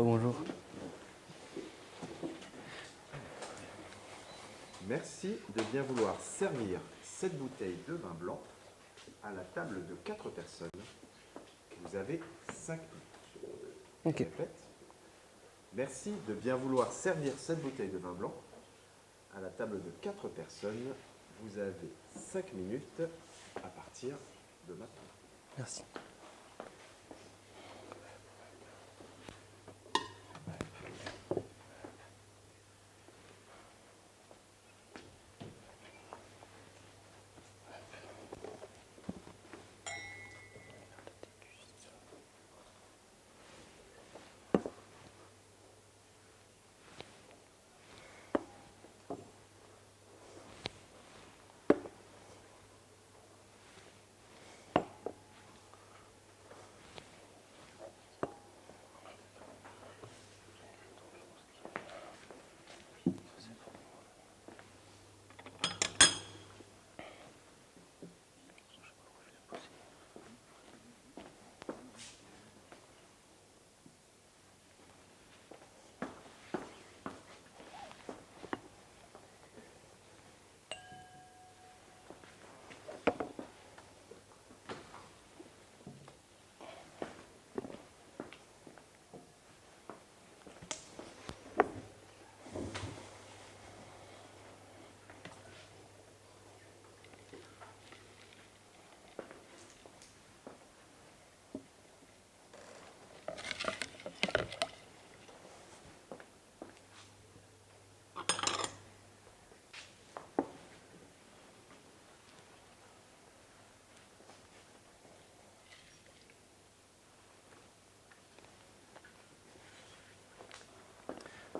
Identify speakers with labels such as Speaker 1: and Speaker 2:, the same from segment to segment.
Speaker 1: Bonjour.
Speaker 2: Merci de bien vouloir servir cette bouteille de vin blanc à la table de 4 personnes. Vous avez 5 minutes.
Speaker 1: Ok.
Speaker 2: Je répète. Merci de bien vouloir servir cette bouteille de vin blanc à la table de 4 personnes. Vous avez 5 minutes à partir de maintenant.
Speaker 1: Merci.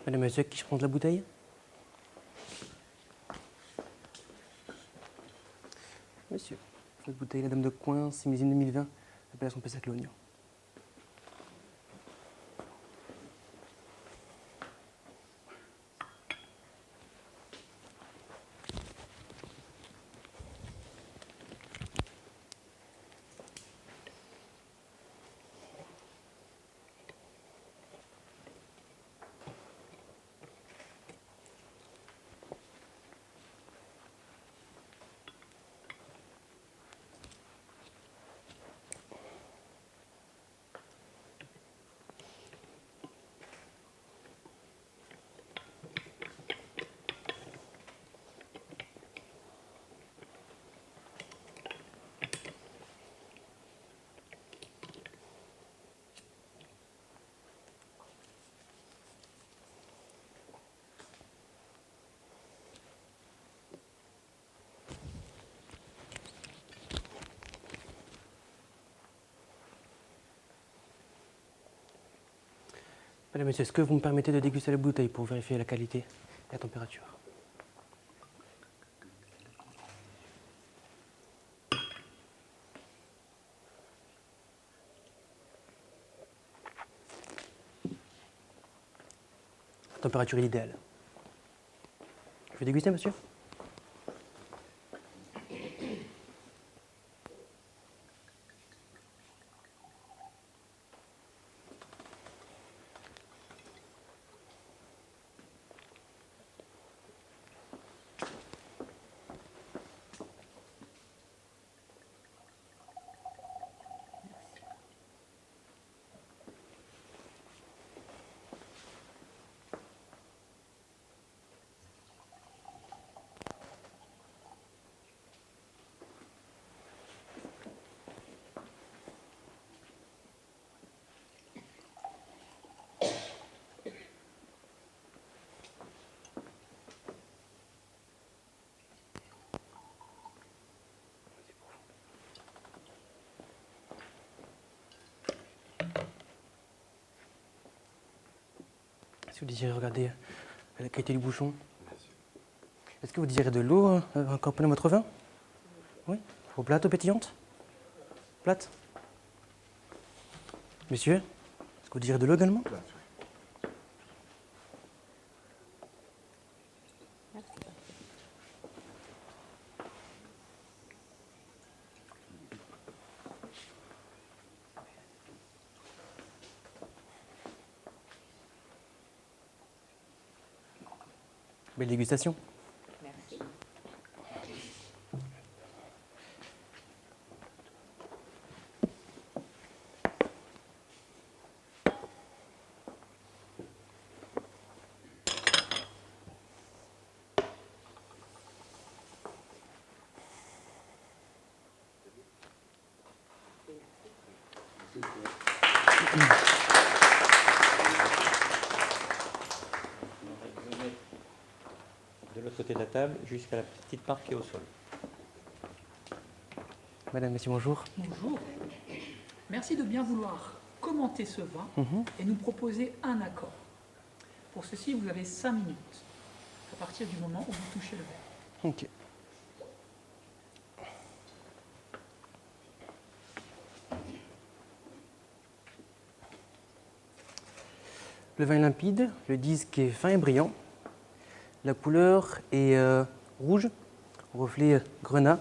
Speaker 1: Madame, monsieur, qui je prends de la bouteille? Monsieur, cette bouteille, la Dame de Coin, 6 millésime 2020, appellation Pessac-Lognan. Madame, monsieur, est-ce que vous me permettez de déguster la bouteille pour vérifier la qualité et la température? La température est idéale. Je vais déguster, monsieur? Si vous désirez regarder la qualité du bouchon. Est-ce que vous désirez de l'eau accompagner votre vin? Oui. Vos plates ou pétillantes? Plate. Monsieur, est-ce que vous désirez de l'eau également? Belle dégustation.
Speaker 3: Merci.
Speaker 4: De l'autre côté de la table jusqu'à la petite marque qui est au sol.
Speaker 1: Madame, Monsieur, bonjour.
Speaker 5: Bonjour. Merci de bien vouloir commenter ce vin et nous proposer un accord. Pour ceci, vous avez 5 minutes, à partir du moment où vous touchez le verre.
Speaker 1: Ok. Le vin est limpide, le disque est fin et brillant. La couleur est rouge, reflet grenat.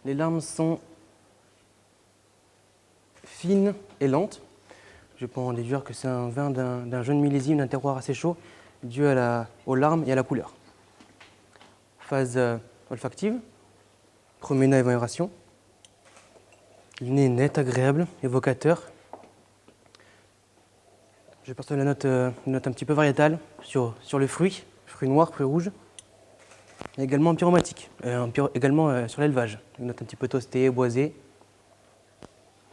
Speaker 1: Les larmes sont fines et lentes. Je peux en déduire que c'est un vin d'un jeune millésime, d'un terroir assez chaud, dû aux larmes et à la couleur. Phase olfactive, premier nez évaluation. Le nez est net, agréable, évocateur. Je perçois une note un petit peu variétale sur le fruit noir, fruit rouge. Et également pyromatique, également sur l'élevage. Une note un petit peu toastée, boisée.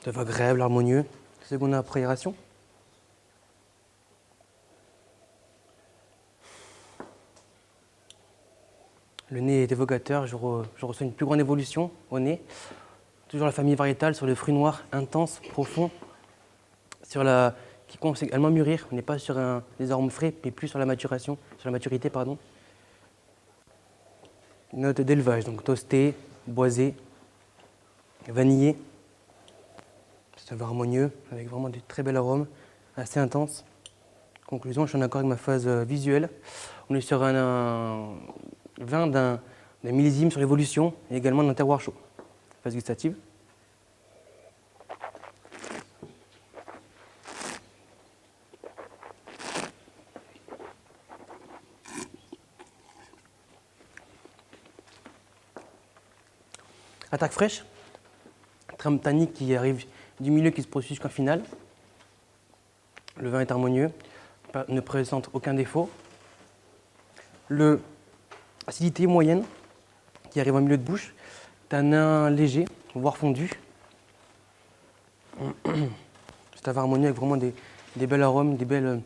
Speaker 1: Ça va agréable, harmonieux. Seconde appréhension. Le nez est évocateur, je ressens une plus grande évolution au nez. Toujours la famille variétale sur le fruit noir intense, profond, qui commence également à mûrir. On n'est pas sur des arômes frais, mais plus sur la maturité. Une note d'élevage, donc toasté, boisé, vanillé. C'est un vin harmonieux, avec vraiment de très bel arôme, assez intense. Conclusion, je suis en accord avec ma phase visuelle. On est sur un vin d'un millésime sur l'évolution et également d'un terroir chaud. Phase gustative. Attaque fraîche, trame tannique qui arrive du milieu qui se poursuit jusqu'en finale. Le vin est harmonieux, ne présente aucun défaut. L'acidité moyenne qui arrive en milieu de bouche, tanin léger, voire fondu. C'est un vin harmonieux avec vraiment des bels arômes, bels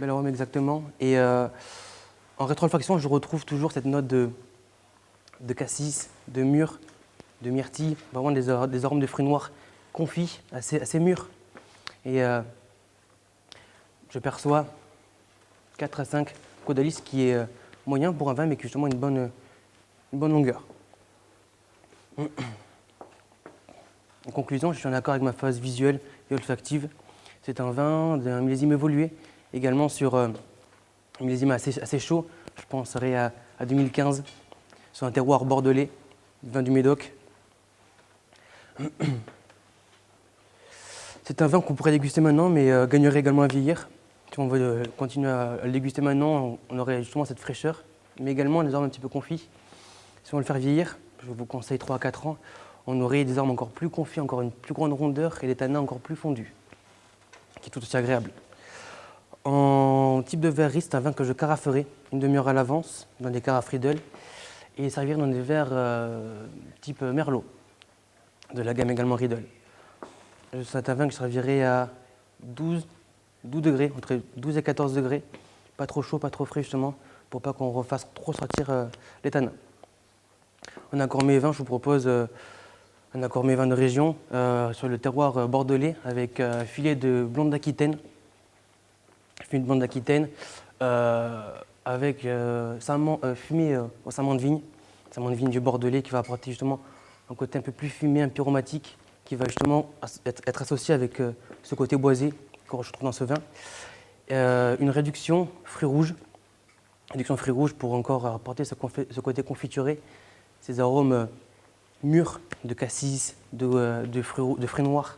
Speaker 1: arômes exactement. Et en rétro-olfaction, je retrouve toujours cette note de cassis, de mûr, de myrtille, vraiment des arômes de fruits noirs confits, assez mûrs. Et je perçois 4 à 5 caudalis, qui est moyen pour un vin, mais qui a justement une bonne longueur. En conclusion, je suis en accord avec ma phase visuelle et olfactive. C'est un vin d'un millésime évolué, également sur un millésime assez chaud. Je penserai à 2015, sur un terroir bordelais, vin du Médoc. C'est un vin qu'on pourrait déguster maintenant, mais gagnerait également à vieillir. Si on veut continuer à le déguster maintenant, on aurait justement cette fraîcheur, mais également des arômes un petit peu confits. Si on veut le faire vieillir, je vous conseille 3 à 4 ans, on aurait des arômes encore plus confits, encore une plus grande rondeur et des tanins encore plus fondus, qui est tout aussi agréable. En type de verre, c'est un vin que je caraferai une demi-heure à l'avance dans des carafes Riedel et servir dans des verres type Merlot, de la gamme également Riedel. C'est un vin que je servirai à 12 degrés, entre 12 et 14 degrés, pas trop chaud, pas trop frais justement, pour pas qu'on refasse trop sortir les tanins. En accord mets-vin, je vous propose un accord mets-vin de région sur le terroir bordelais avec filet de blonde d'Aquitaine, avec fumé au saman de vigne du bordelais qui va apporter justement un côté un peu plus fumé, un peu aromatique, qui va justement être associé avec ce côté boisé que je trouve dans ce vin. Une réduction fruits rouges pour encore apporter ce côté confituré, ces arômes mûrs de cassis, de fruits noirs.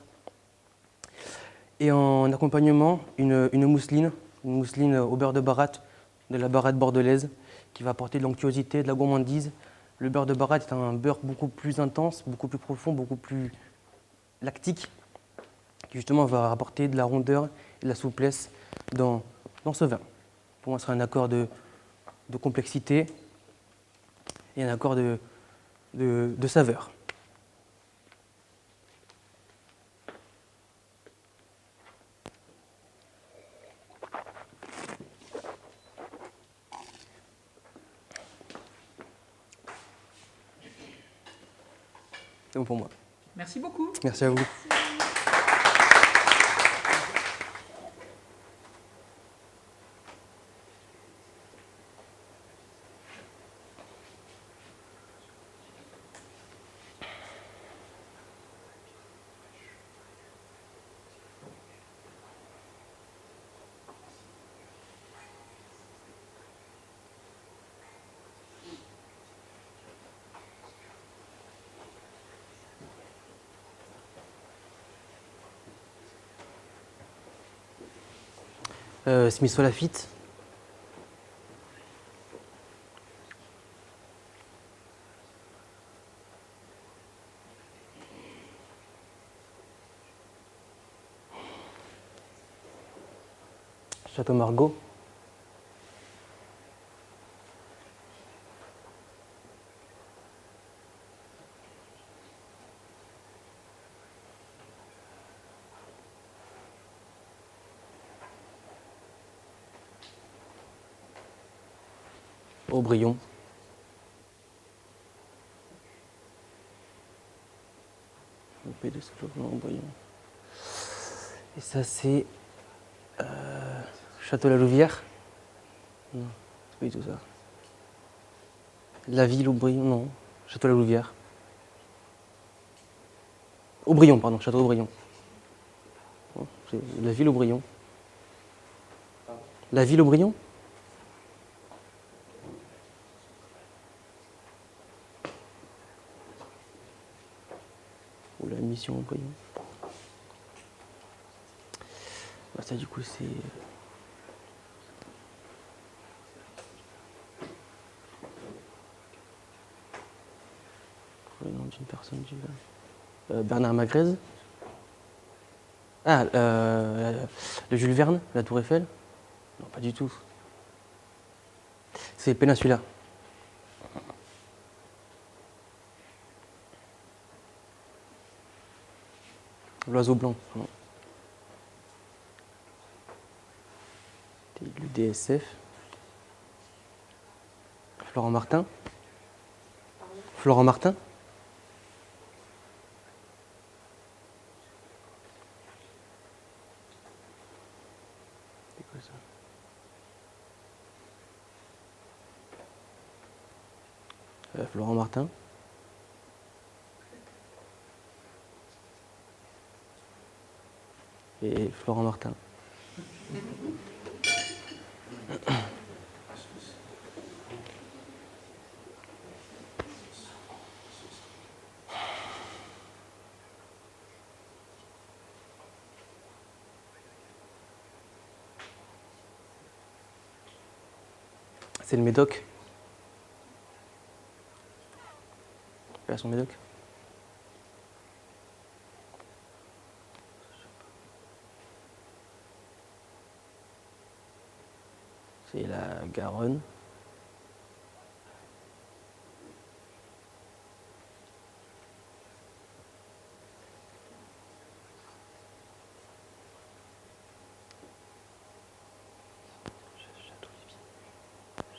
Speaker 1: Et en accompagnement, une mousseline au beurre de baratte, de la baratte bordelaise, qui va apporter de l'onctuosité, de la gourmandise. Le beurre de Bharat est un beurre beaucoup plus intense, beaucoup plus profond, beaucoup plus lactique, qui justement va apporter de la rondeur et de la souplesse dans ce vin. Pour moi, ce sera un accord de complexité et un accord de saveur. C'est bon pour moi.
Speaker 5: Merci beaucoup.
Speaker 1: Merci à vous. Smith Lafitte. Château Margaux. Aubryon. Aubryon. Et ça c'est Château-la-Louvière. Non, c'est pas du tout ça. La ville Aubryon, non. Château-la-Louvière. Aubryon, pardon, Château-Aubryon. C'est la ville Aubryon. La ville Aubryon? Ou la mission Aubryon. Bah, ça du coup c'est... Le nom d'une personne du Bernard Magrez. Ah, le Jules Verne, la Tour Eiffel? Non, pas du tout. C'est Péninsula. L'oiseau blanc. Non. Le DSF. Florent Martin. Florent Martin. C'est quoi ça? Florent Martin. Et Florent Martin. C'est le Médoc. Opération Médoc. C'est la Garonne.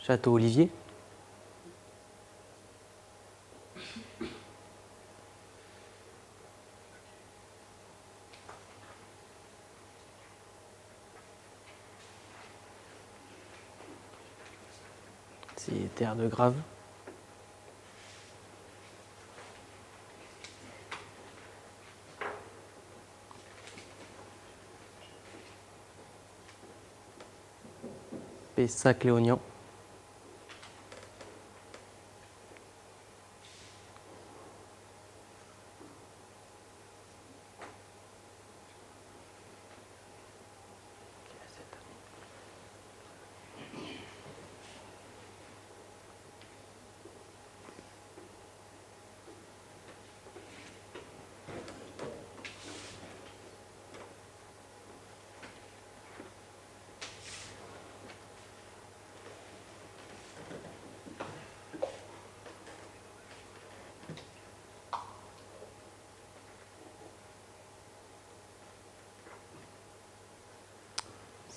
Speaker 1: Château Olivier. C'est Terre de Grave. Pessac-Léognan.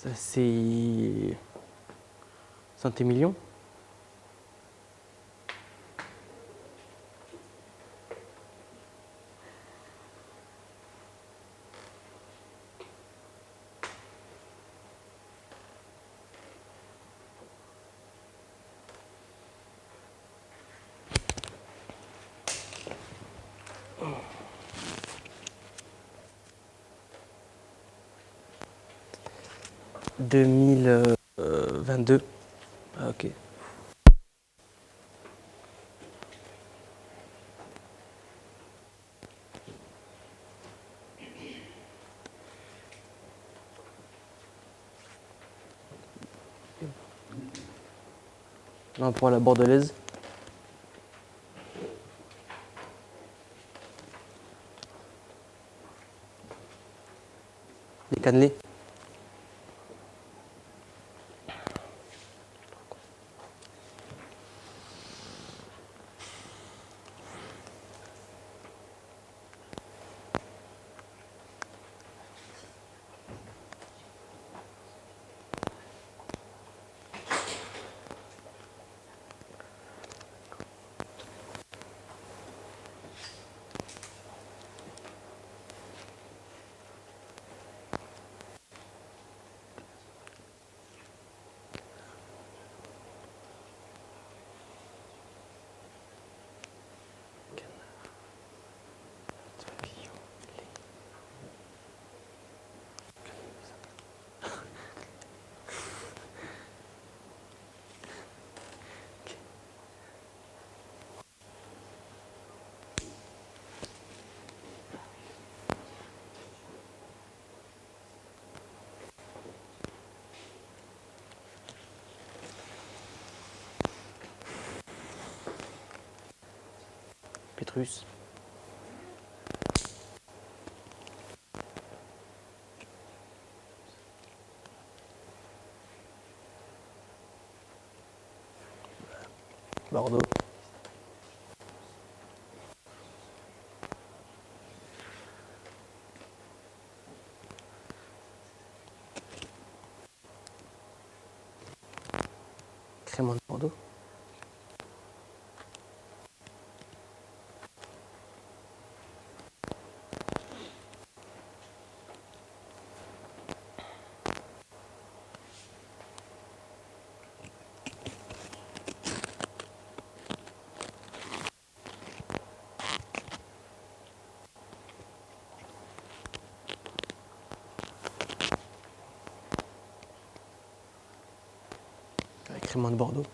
Speaker 1: Ça, c'est Saint-Émilion. « 2022. » Ah, ok. Là, pour la bordelaise. Les cannelés. Pétrus. Bordeaux. Crémant de Bordeaux. Crémant de Bordeaux.